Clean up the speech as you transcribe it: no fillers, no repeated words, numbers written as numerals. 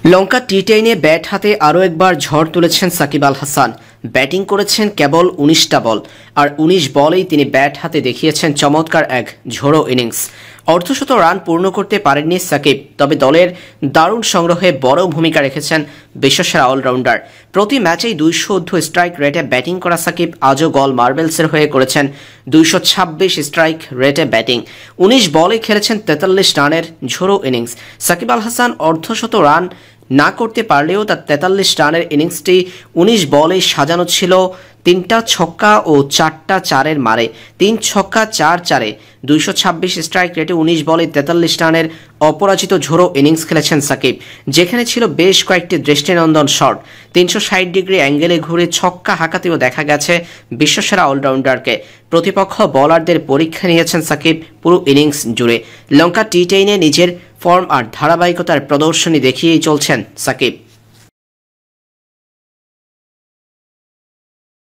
লঙ্কা টি10-এ bat হাতে আরও একবার ঝড় তুলেছেন সাকিব আল হাসান। ব্যাটিং করেছেন কেবল ১৯টা বল, আর ১৯ বলেই তিনি ব্যাট হাতে দেখিয়েছেন চমৎকার এক ঝোড়ো ইনিংস। অর্ধশত রান পূর্ণ করতে পারেননি সাকিব, তবে দলের দারুণ সংগ্রহে বড় ভূমিকা রেখেছেন বিশ্বসেরা অলরাউন্ডার। প্রতি ম্যাচেই ২০০ স্ট্রাইক রেটে ব্যাটিং করা সাকিব আজও গল মার্বেলসের হয়ে করেছেন ২২৬ স্ট্রাইক রেটে ব্যাটিং। ১৯ বলে খেলেছেন ৪৩ রানের ঝোড়ো ইনিংস। সাকিব আল হাসান অর্ধশত রান না করতে পারলেও তার ৪৩ রানের ইনিংসটি ১৯ বলে সাজানো ছিল ৩টা ছক্কা ও ৪টা চারের মারে। ৩ ছক্কা ৪ চারে ২২৬ স্ট্রাইক রেটে ১৯ বলে ৪৩ রানের অপরাজিত ঝোড়ো ইনিংস খেলেছেন সাকিব, যেখানে ছিল বেশ কয়েকটি দৃষ্টিনন্দন শট। ৩৬০ ডিগ্রি অ্যাঙ্গেলে ঘুরে ছক্কা হাঁকাতেও দেখা গেছে বিশ্বসেরা অলরাউন্ডারকে। প্রতিপক্ষ বোলারদের পরীক্ষা নিয়েছেন সাকিব পুরো ইনিংস জুড়ে। লঙ্কা টি10-এ নিজের ফর্ম আর ধারাবাহিকতার প্রদর্শনী দেখিয়েই চলছেন সাকিব।